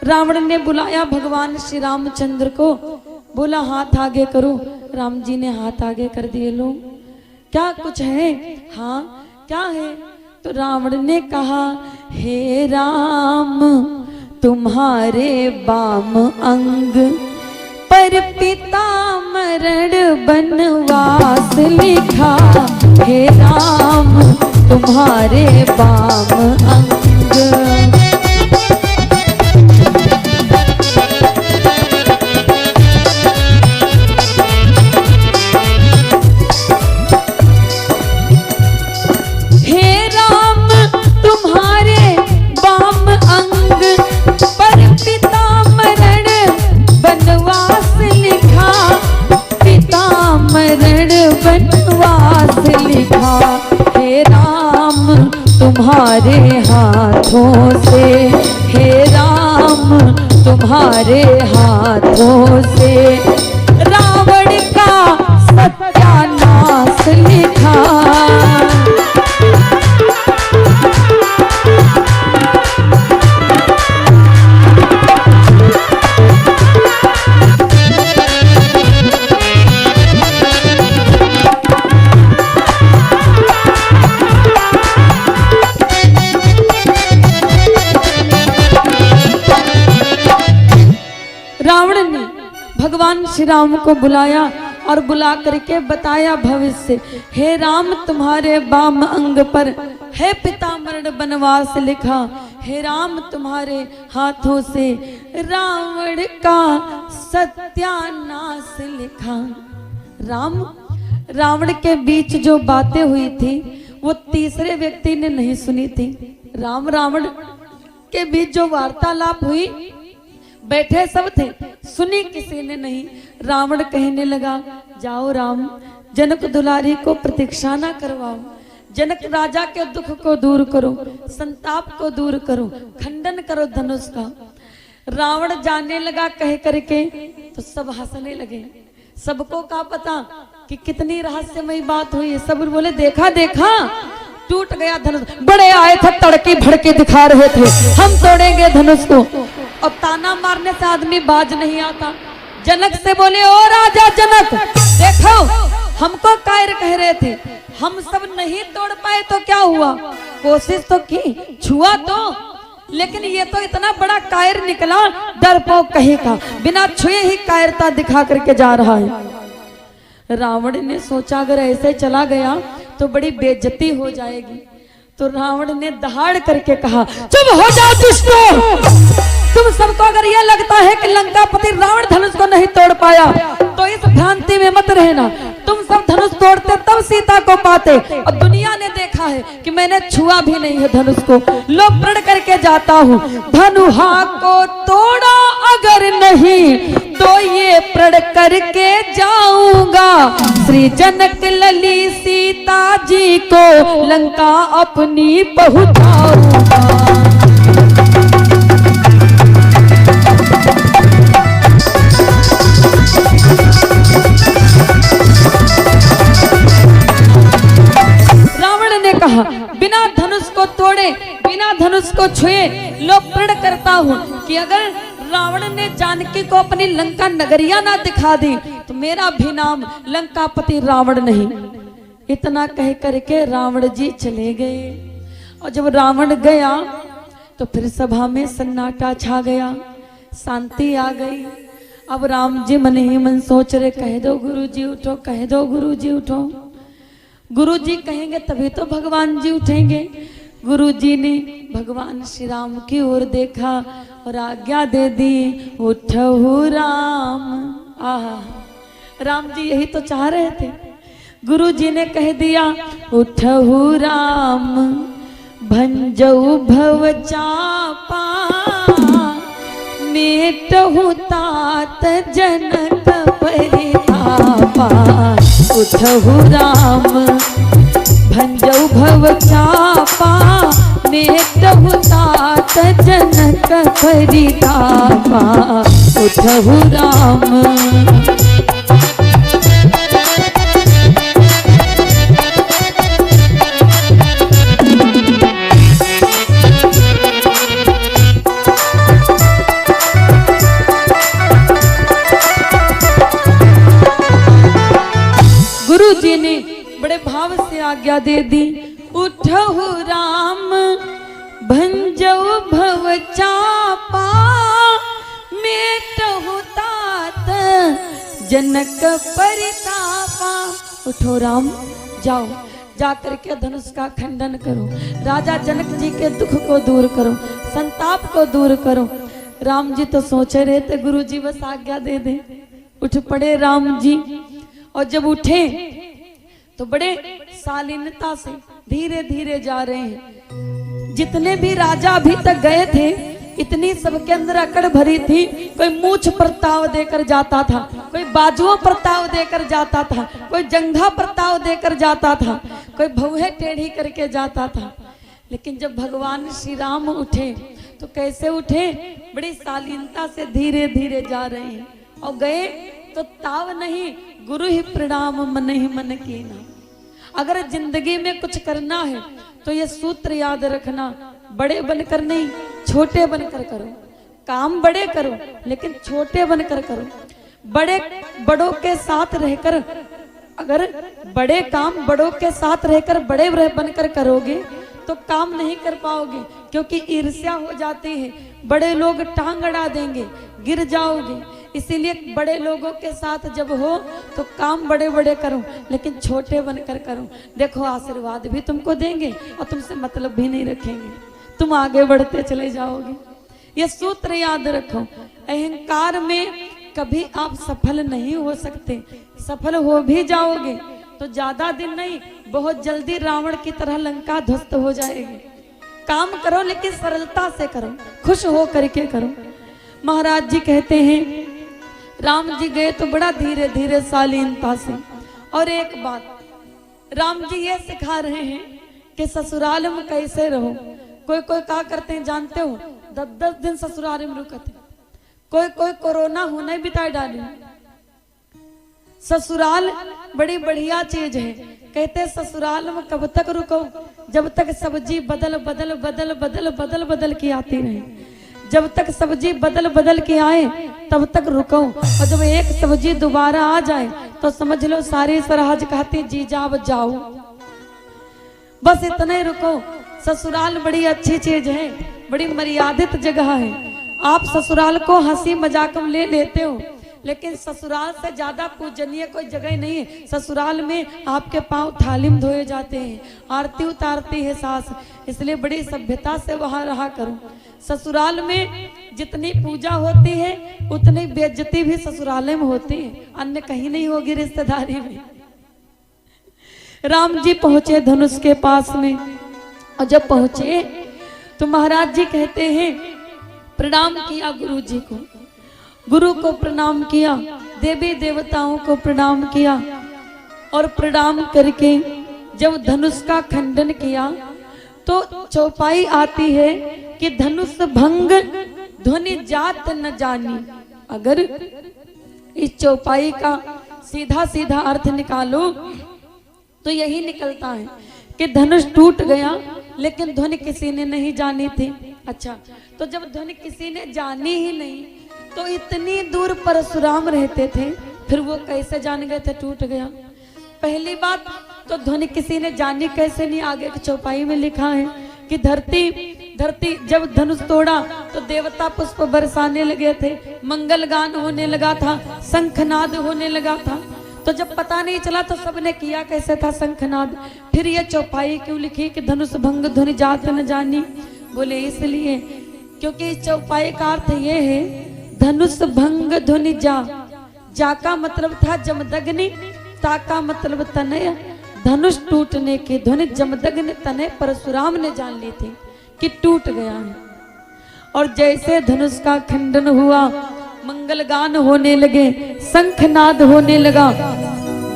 रावण ने बुलाया भगवान श्री रामचंद्र को, बोला हाथ आगे करो। राम जी ने हाथ आगे कर दिए। लो क्या कुछ है? हाँ क्या है? तो रावण ने कहा, हे राम तुम्हारे वाम अंग पर पीताम्बर बनवास लिखा। हे राम तुम्हारे वाम अंग। तुम्हारे हाथों से, हे राम तुम्हारे हाथों से रावण का सत्यानाश लिखा। रावण ने भगवान श्री राम को बुलाया और बुला करके बताया भविष्य। हे राम तुम्हारे वाम अंग पर है पीताम्बर बनवास लिखा। हे राम तुम्हारे हाथों से रावण का सत्यानाश लिखा। रावण के बीच जो बातें हुई थी वो तीसरे व्यक्ति ने नहीं सुनी थी। रावण के बीच जो वार्तालाप हुई, बैठे सब थे, सुनी किसी ने नहीं। रावण कहने लगा, जाओ राम जनक दुलारी को प्रतीक्षा ना करवाओ, जनक राजा के दुख को दूर करो, संताप को दूर करो, खंडन करो धनुष का। रावण जाने लगा कह करके तो सब हंसने लगे। सबको क्या पता कि कितनी रहस्यमयी बात हुई है। सब बोले देखा देखा टूट गया धनुष। बड़े आए थे तड़के भड़के दिखा रहे थे हम तोड़ेंगे धनुष को, और ताना मारने से आदमी बाज नहीं आता। जनक से बोले, ओ राजा जनक देखो हमको कायर कह रहे थे, हम सब नहीं तोड़ पाए तो क्या हुआ, कोशिश तो की, छुआ तो, लेकिन ये तो इतना बड़ा कायर निकला, डरपोक कहीं का, बिना छुए ही कायरता दिखा करके जा रहा है। रावण ने सोचा अगर ऐसे चला गया तो बड़ी बेइज्जती हो जाएगी। तो रावण ने दहाड़ करके कहा, चुप हो जाओ दुष्टों, तुम सबको अगर यह लगता है कि लंकापति रावण धनुष को नहीं तोड़ पाया तो इस भ्रांति में मत रहना। तुम सब धनुष तोड़ते तब सीता को पाते, और दुनिया ने देखा है कि मैंने छुआ भी नहीं है धनुष को। लो प्रण करके जाता हूँ, धनुहा को तोड़ा अगर नहीं तो ये प्रण करके जाऊंगा, श्री जनक लली सीता जी को लंका अपनी पहुंचाऊंगा। बिना धनुष को तोड़े, बिना धनुष को छुए लो प्रण करता हूँ कि अगर रावण ने जानकी को अपनी लंका नगरिया ना दिखा दी तो मेरा भी नाम लंकापति रावण नहीं। इतना कह करके रावण जी चले गए। और जब रावण गया तो फिर सभा में सन्नाटा छा गया, शांति आ गई। अब राम जी मन ही मन सोच रहे, कह दो गुरु जी उठो, कह दो गुरु जी उठो। गुरु जी कहेंगे तभी तो भगवान जी उठेंगे। गुरु जी ने भगवान श्री राम की ओर देखा और आज्ञा दे दी, उठो राम। आहा, राम जी यही तो चाह रहे थे। गुरु जी ने कह दिया, उठो राम भंजऊ भव चापा, मेटहु तात जनक परितापा। उठहु राम भंजऊ भव चापा, मेटहु तात जनक परितापा। उठहु राम। आज्ञा दे दी। उठहु राम भंजऊ भव चापा, मेटहु तात जनक परितापा। उठो राम, जाओ, जाकर के धनुष का खंडन करो, राजा जनक जी के दुख को दूर करो, संताप को दूर करो। राम जी तो सोचे रहे थे गुरु जी बस आज्ञा दे दे। उठ पड़े राम जी, और जब उठे तो बड़े शालीनता से धीरे धीरे जा रहे हैं। जितने भी राजा अभी तक गए थे, इतनी सबके अंदर अकड़ भरी थी। कोई मूछ प्रताव देकर जाता था, कोई बाजुओं प्रताव देकर जाता था, कोई जंघा प्रताव देकर जाता था, कोई भौहे टेढ़ी करके जाता था। लेकिन जब भगवान श्री राम उठे तो कैसे उठे? बड़ी शालीनता से धीरे धीरे जा रहे हैं। और गए तो ताव नहीं, गुरु ही प्रणाम मन ही मन कीना। अगर जिंदगी में कुछ करना है तो ये सूत्र याद रखना, बड़े बनकर नहीं, छोटे बनकर करो। काम बड़े करो लेकिन छोटे बनकर करो। बड़ों के साथ रहकर, अगर बड़े काम बड़ों के साथ रहकर बड़े बनकर करोगे तो काम नहीं कर पाओगे, क्योंकि ईर्ष्या हो जाती है। बड़े लोग टांग अड़ा देंगे, गिर जाओगे। इसीलिए बड़े लोगों के साथ जब हो तो काम बड़े बड़े करो, लेकिन छोटे बनकर करो। देखो आशीर्वाद भी तुमको देंगे और तुमसे मतलब भी नहीं रखेंगे, तुम आगे बढ़ते चले जाओगे। ये सूत्र याद रखो। अहंकार में कभी आप सफल नहीं हो सकते। सफल हो भी जाओगे तो ज्यादा दिन नहीं, बहुत जल्दी रावण की तरह लंका ध्वस्त हो जाएगी। काम करो लेकिन सरलता से करो, खुश हो करके करो। महाराज जी कहते हैं राम जी गए तो बड़ा धीरे धीरे शालीनता से। और एक बात राम जी ये सिखा रहे हैं कि ससुराल में कैसे रहो। कोई कोई क्या करते हैं जानते हो? 10-10 दिन ससुराल में रुकते। कोई कोई कोरोना होने बिता डाले। ससुराल बड़ी बढ़िया चीज है। कहते ससुराल में कब तक रुको? जब तक सब्जी बदल बदल बदल बदल बदल बदल की आती रहे। जब तक सब्जी बदल बदल के आए तब तक रुको। और जब एक सब्जी दोबारा आ जाए तो समझ लो सारी सराहज कहती जी जाओ जाओ, बस इतने रुको। ससुराल बड़ी अच्छी चीज है, बड़ी मर्यादित जगह है। आप ससुराल को हंसी मजाक में ले लेते हो, लेकिन ससुराल से ज्यादा पूजनीय कोई जगह नहीं है। ससुराल में आपके पांव थाली में धोए जाते हैं, आरती उतारती है सास, इसलिए बड़ी सभ्यता से वहां रहा करो। ससुराल में जितनी पूजा होती है उतनी बेइज्जती भी ससुराल में होती है, अन्य कहीं नहीं होगी रिश्तेदारी में। राम जी पहुंचे धनुष के पास में, और जब पहुंचे तो महाराज जी कहते हैं प्रणाम किया गुरु जी को, गुरु को प्रणाम किया, देवी देवताओं को प्रणाम किया। और प्रणाम करके जब धनुष का खंडन किया तो चौपाई आती है कि धनुष भंग ध्वनि जात न जानी। अगर इस चौपाई का सीधा सीधा अर्थ निकालो तो यही निकलता है कि धनुष टूट गया लेकिन ध्वनि किसी ने नहीं जानी थी। अच्छा, तो जब ध्वनि किसी ने जानी ही नहीं तो इतनी दूर परशुराम रहते थे, फिर वो कैसे जान गए थे टूट गया? पहली बात तो ध्वनि किसी ने जानी कैसे नहीं? आगे की चौपाई में लिखा है कि धरती जब धनुष तोड़ा तो देवता पुष्प बरसाने लगे थे, मंगल गान होने लगा था, शंखनाद होने लगा था। तो जब पता नहीं चला तो सबने किया कैसे था शंखनाद। फिर ये चौपाई क्यों लिखी कि धनुष भंग ध्वनि जात न जानी? बोले इसलिए क्योंकि इस चौपाई का अर्थ ये है धनुष भंग ध्वनि जा का मतलब था जमदग्नि, ता का मतलब तनय। धनुष टूटने की ध्वनि जमदग्नि तनय परशुराम ने जान ली थी कि टूट गया है। और जैसे धनुष का खंडन हुआ, मंगल गान होने लगे, शंखनाद होने लगा,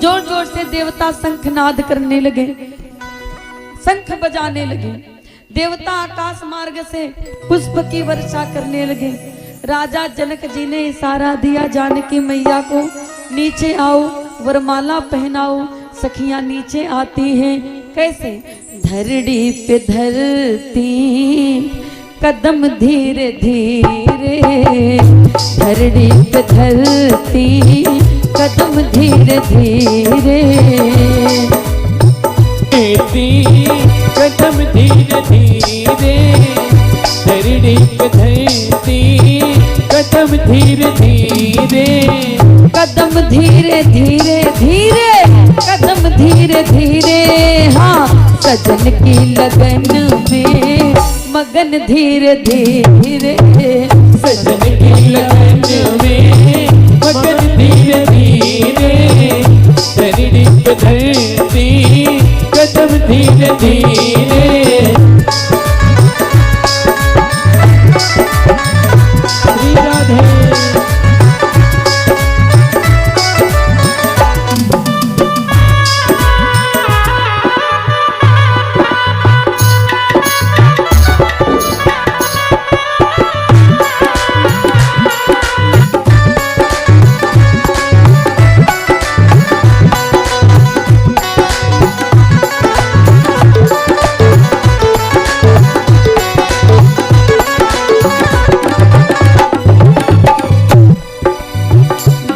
जोर जोर से देवता शंखनाद करने लगे, शंख बजाने लगे। देवता आकाश मार्ग से पुष्प की वर्षा करने लगे। राजा जनक जी ने इशारा दिया जानकी मैया को, नीचे आओ, वरमाला पहनाओ। सखियां नीचे आती हैं, कैसे? धरड़ी पे धरती कदम धीरे धीरे, धरड़ी पे धरती कदम धीरे धीरे। धरती कदम धीरे धीरे, धरती पे धरती कदम धीरे धीरे, कदम धीरे धीरे धीरे, कदम धीरे धीरे। हाँ, सजन की लगन में मगन धीरे धीरे, सजन की लगन में मगन धीरे धीरे, धरती पे धरती कदम धीरे धीरे। श्री राधे।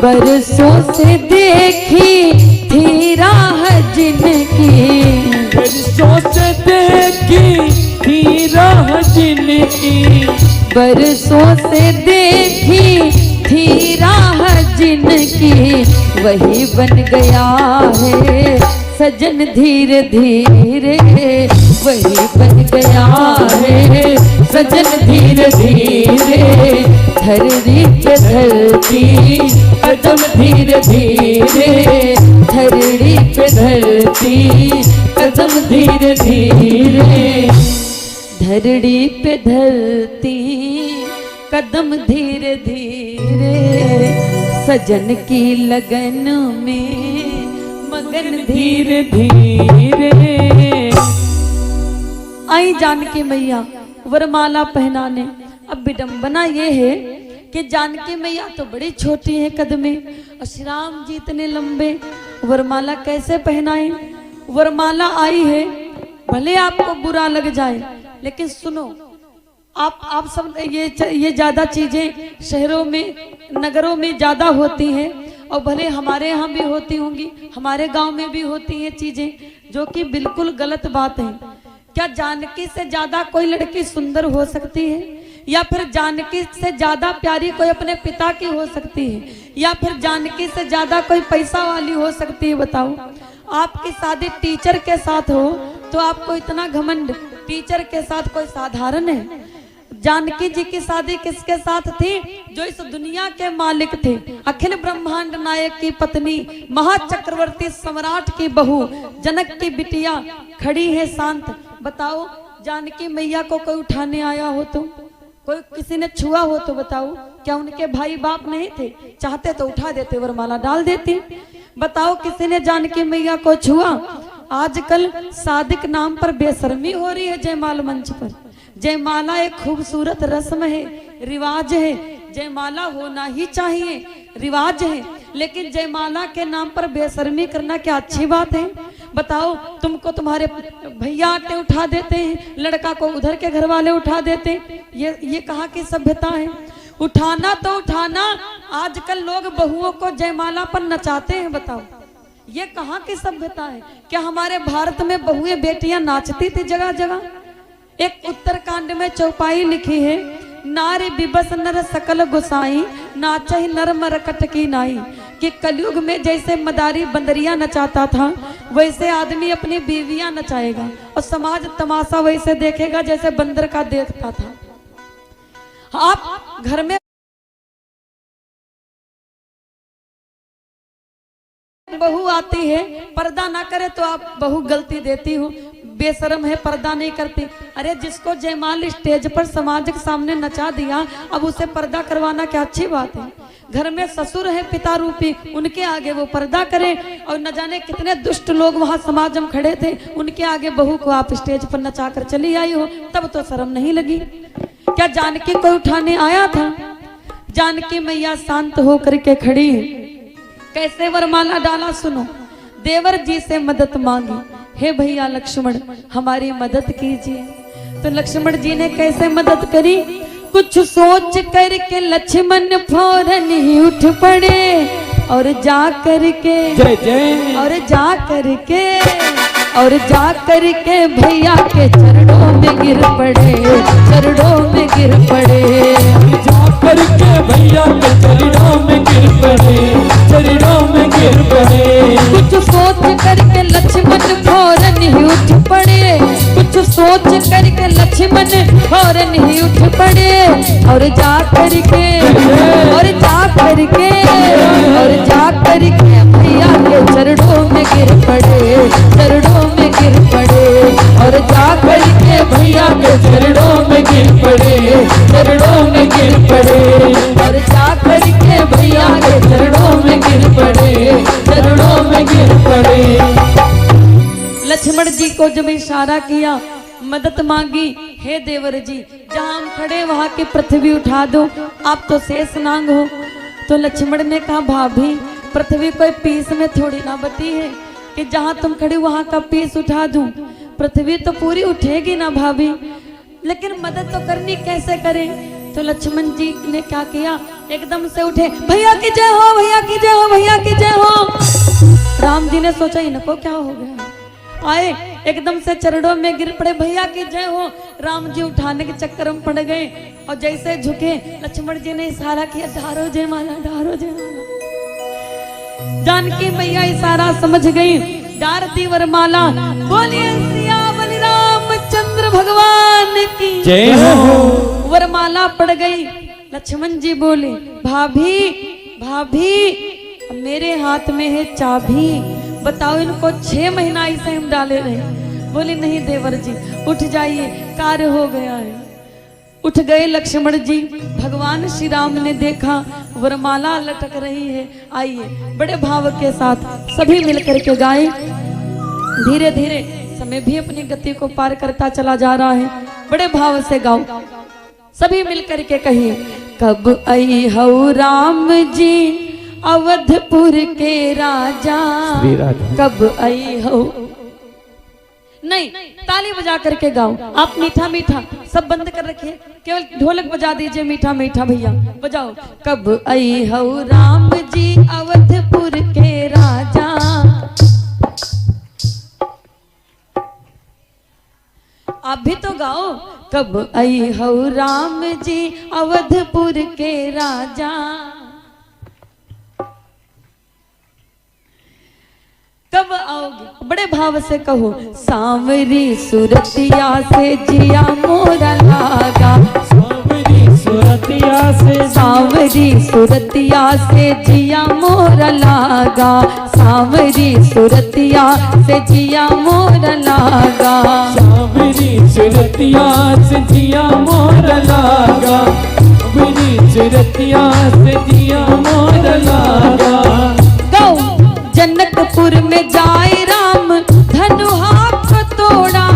बरसों से देखी थी राह जिनकी, बरसों से देखी थी राह जिनकी, बरसों से देखी थी राह जिनकी, वही बन गया है सजन धीरे धीरे, वही बन गया है सजन धीरे धीरे, धरती पे धरती कदम धीरे धीरे, धरती पे धरती कदम धीरे धीरे, धरती पे धरती कदम धीरे धीरे, सजन की लगन में मगन धीरे धीरे। आई जानकी मैया वरमाला पहनाने। अब विडंबना ये है कि जानकी मैया तो बड़ी छोटी है कद में, और श्री राम जी इतने लंबे, वरमाला कैसे पहनाए? वरमाला आई है, भले आपको बुरा लग जाए, लेकिन सुनो, आप सब ये ज्यादा चीजें शहरों में नगरों में ज्यादा होती हैं, और भले हमारे यहाँ भी होती होंगी, हमारे गांव में भी होती हैं चीजें जो कि बिल्कुल गलत बात है। क्या जानकी से ज्यादा कोई लड़की सुंदर हो सकती है? या फिर जानकी से ज्यादा प्यारी कोई अपने पिता की हो सकती है? या फिर जानकी से ज्यादा कोई पैसा वाली हो सकती है? बताओ। आपकी शादी टीचर के साथ हो तो आपको इतना घमंड, टीचर के साथ कोई साधारण है? जानकी जी की शादी किसके साथ थी? जो इस दुनिया के मालिक थे, अखिल ब्रह्मांड नायक की पत्नी, महाचक्रवर्ती सम्राट की बहू, जनक की बिटिया खड़ी है शांत। बताओ, जानकी मैया को कोई उठाने आया हो तो, कोई किसी ने छुआ हो तो बताओ, क्या उनके भाई बाप नहीं थे? चाहते तो उठा देते, वरमाला डाल देते। बताओ, किसी ने जानकी मैया को छुआ? आजकल सादिक नाम पर बेशर्मी हो रही है जयमाल मंच पर। जयमाला एक खूबसूरत रस्म है, रिवाज है, जयमाला होना ही चाहिए, रिवाज है, लेकिन जयमाला के नाम पर बेशर्मी करना क्या अच्छी बात है? बताओ, तुमको तुम्हारे भैया आते उठा देते हैं, लड़का को उधर के घर वाले उठा देते हैं, ये कहाँ की सभ्यता है? उठाना तो उठाना, आजकल लोग बहुओं को जयमाला पर नचाते हैं। बताओ, ये कहाँ की सभ्यता है? क्या हमारे भारत में बहुएं बेटियां नाचती थी जगह जगह? एक उत्तरकांड में चौपाई लिखी है, नारी बिबस नर सकल गोसाई, नाचहि नर मरकट की नाई। कि कलयुग में जैसे मदारी बंदरिया नचाता था, वैसे आदमी अपनी बीवियां नचाएगा, और समाज तमाशा वैसे देखेगा जैसे बंदर का देखता था। आप घर में बहू आती है, पर्दा ना करे तो आप बहू गलती देती हो, बेशरम है, पर्दा नहीं करती। अरे जिसको जयमाल स्टेज पर समाज के सामने नचा दिया, अब उसे पर्दा करवाना क्या अच्छी बात है? घर में ससुर है पिता रूपी, उनके आगे वो पर्दा करे, और न जाने कितने दुष्ट लोग वहां समाज में खड़े थे, उनके आगे बहू को आप स्टेज पर नचा कर चली आई हो, तब तो शर्म नहीं लगी? क्या जानकी को उठाने आया था? जानकी मैया शांत होकर के खड़ी है। कैसे वरमाला डाला सुनो। देवर जी से मदद मांगी, हे भैया लक्ष्मण हमारी मदद कीजिए। तो लक्ष्मण जी ने कैसे मदद करी? कुछ सोच करके लक्ष्मण फौरन ही उठ पड़े, और जा करके जय जय, और जा करके और जा कर के भैया के चरणों में गिर पड़े, चरणों में गिर पड़े। जाकर के भैया के चरणों में गिर पड़े, चरणों में गिर पड़े। कुछ सोच करके लक्ष्मण फौरन ही उठ पड़े, कुछ सोच करके लक्ष्मण फौरन ही उठ पड़े। और जा करके और जा करके और जा करके भैया के चरणों में गिर पड़े, चरणों में गिर पड़े। और जा करके भैया के चरणों में गिर पड़े, चरणों में गिर पड़े। और जा करके भैया के चरणों में गिर पड़े, चरणों में गिर पड़े। लक्ष्मण जी को जब इशारा किया, मदद मांगी, हे देवर जी जहाँ हम खड़े वहाँ की पृथ्वी उठा दो, आप तो शेषनाग हो। तो लक्ष्मण ने कहा भाभी पृथ्वी कोई पीस में थोड़ी ना बटी है कि जहाँ तुम खड़ी वहाँ का पीस उठा दूं। पृथ्वी तो पूरी उठेगी ना भाभी, लेकिन मदद तो करनी कैसे करें। तो लक्ष्मण जी ने क्या किया, एकदम से उठे, भैया की जय हो, भैया की जय हो, भैया की जय हो। राम जी ने सोचा इनको क्या हो गया, आए एकदम से चरणों में गिर पड़े, भैया की जय हो। राम जी उठाने के चक्कर में पड़ गए और जैसे झुके लक्ष्मण जी ने इशारा किया, ढारो जय माला, ढारो जय माला। जानकी मैया इशारा समझ गई, डार दी वरमाला। बोलिए सिया बलिरामचंद्र भगवान की जय हो। वरमाला पड़ गई। लक्ष्मण जी बोले, भाभी भाभी मेरे हाथ में है चाबी, बताओ इनको 6 महीना इसे हम डाले रहे। बोले नहीं देवर जी उठ जाइए, कार्य हो गया है। उठ गए लक्ष्मण जी। भगवान श्री राम ने देखा वरमाला लटक रही है, आइए बड़े भाव के साथ सभी मिलकर के गाए। धीरे धीरे समय भी अपनी गति को पार करता चला जा रहा है, बड़े भाव से गाओ, सभी मिलकर के कहिए। कब आई हो राम जी अवधपुर के राजा, कब आई हो। नहीं, ताली बजा करके गाओ, आप मीठा मीठा सब बंद कर रखिए, केवल ढोलक बजा दीजिए मीठा मीठा भैया बजाओ। कब आई हो राम जी अवधपुर के राजा, आप भी तो गाओ। कब आई हो राम जी अवधपुर के राजा, कब आओगे, बड़े भाव से कहो। सांवरी सुरतिया से जिया मोरा लागा, सांवरी सुरतिया से, सांवरी सुरतिया से जिया मोरा लागा, सांवरी सुरतिया से जिया मोरा लागा, सांवरी सुरतिया से जिया मोरा लागा, सांवरी सुरतिया से जिया मोरा लागा। गाओ। जनकपुर में जाए राम धनुहा को तोड़ा,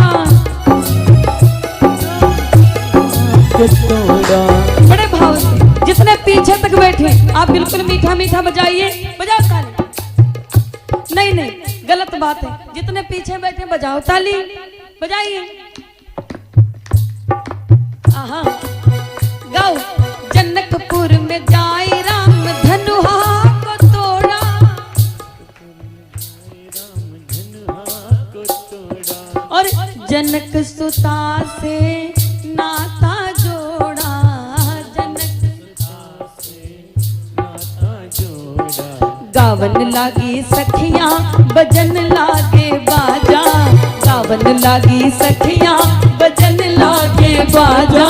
बड़े भाव से जितने पीछे तक बैठे आप बिल्कुल मीठा मीठा बजाइए, बजाओ ताली। नहीं नहीं गलत बात है, जितने पीछे बैठे बजाओ ताली, बजाइए। आहा गाओ। जनकपुर में जाए राम धनुहा को तोड़ा, और जनक सुता से नाता जोड़ा, जनक सुता से नाता जोड़ा। गावन लागी सखियां बजन लागे बाजा, गावन लागी सखियां बजन लागे बाजा,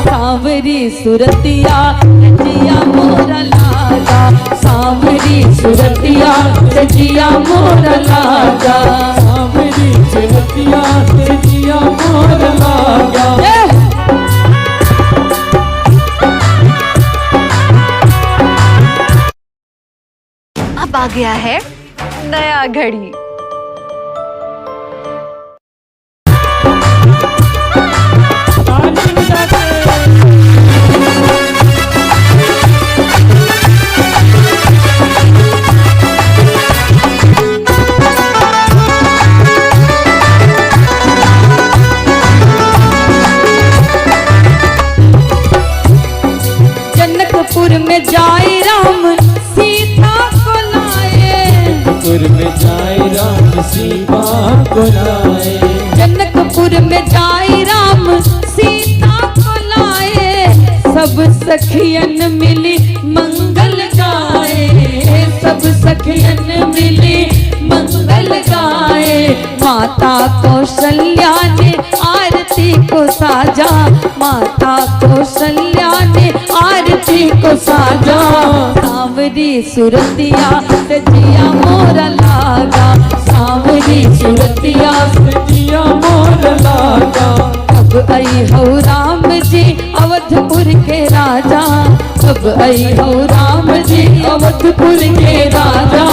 सांवरी सुरतिया जिया मोरा लागा, सांवरी सुरतिया जिया मोरा लागा, सांवरी सुरतिया से जिया मोरा लागा। अब आ गया है नया घड़ी। जनकपुर में जाए राम सीता को लाए, जनकपुर में जाए राम सीता को लाए। जनकपुर में जाए राम सीता को लाए, सब सखियन मिली मंगल गाए, सब सखियन मिली मंगल गाए। माता कौशल्या ने आरती को साजा, माता कौशल्या ने आरती को साजा। सांवरी सुरतिया से जिया मोरा लागा, सांवरी सुरतिया से जिया मोर लागा। अब आई हो राम जी अवधपुर के राजा, अब आई हो राम जी अवधपुर के राजा।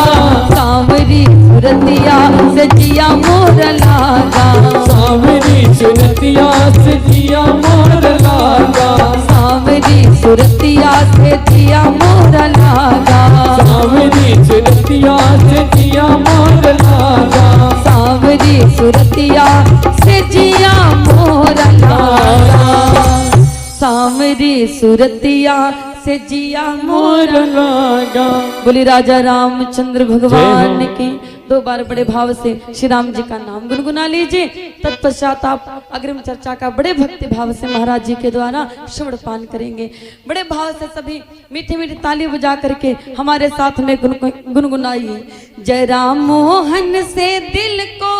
सांवरी सुरतिया से जिया मोर लागा, सांवरी सुरतिया से जिया मोर लागा। सांवरी सुरतिया से जिया मोर लागा, सांवरी सुरतिया से जिया मोर लागा। सांवरी सुरतिया से जिया मोर लागा, सांवरी सुरतिया से जिया मोर। मोर लागा। बोली राजा रामचंद्र भगवान की। दो बार बड़े भाव से श्री राम जी का नाम गुनगुना लीजिए। तत्पश्चात आप अग्रिम चर्चा का बड़े भक्ति भाव से महाराज जी के द्वारा श्रवण पान करेंगे। बड़े भाव से सभी मीठी मीठी ताली बजा करके हमारे साथ में गुनगुनाइए। जय राम मोहन से दिल को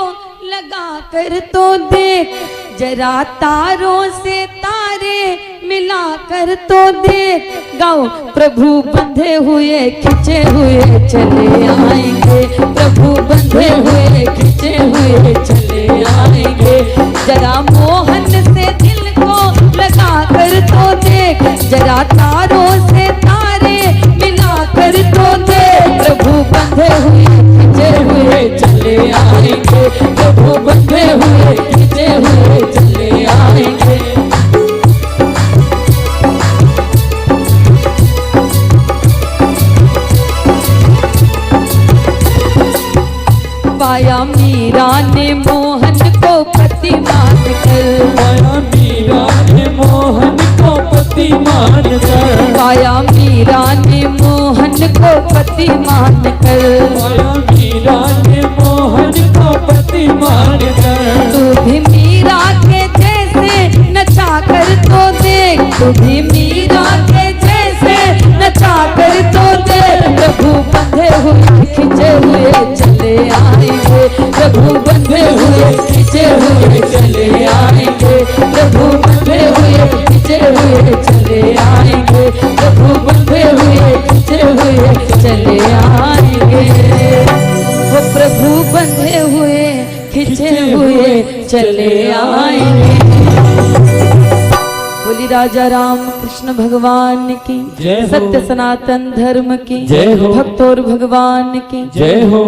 लगा कर तो देख, जरा तारों से तारे मिला कर तो देख। गाओ प्रभु बंधे हुए खिंचे हुए चले आएंगे, प्रभु बंधे हुए खिंचे हुए चले आएंगे। जरा मोहन से दिल को लगा कर तो देख, जरा तारों से तारे मिला कर तो देख। प्रभु बंधे हुए खिंचे हुए चले आएंगे, प्रभु बंधे हुए खिंचे हुए चले आएंगे। पाया मीरा ने मोहन को पति मान कर, पाया मीरा ने मोहन को पति मान कर, पाया मीरा ने मोहन को पति मान कर। पाया मीरा ने मोहन को पति मान कर। तू भी मीरा के जैसे नचा कर तो देख, तू भी मीरा के जैसे नचा कर तो देख। प्रभु बंधे हुए खिंचे हुए चले आएंगे, प्रभु बंधे हुए खिंचे हुए चले आएंगे, प्रभु बंधे हुए खिंचे हुए चले आएंगे, प्रभु बंधे हुए खिंचे हुए चले आएंगे। वो प्रभु बंधे हुए खिंचे हुए चले आएंगे। बोली राजा राम कृष्ण भगवान की जय हो। सत्य सनातन धर्म की जय हो। भक्त और भगवान की जय हो।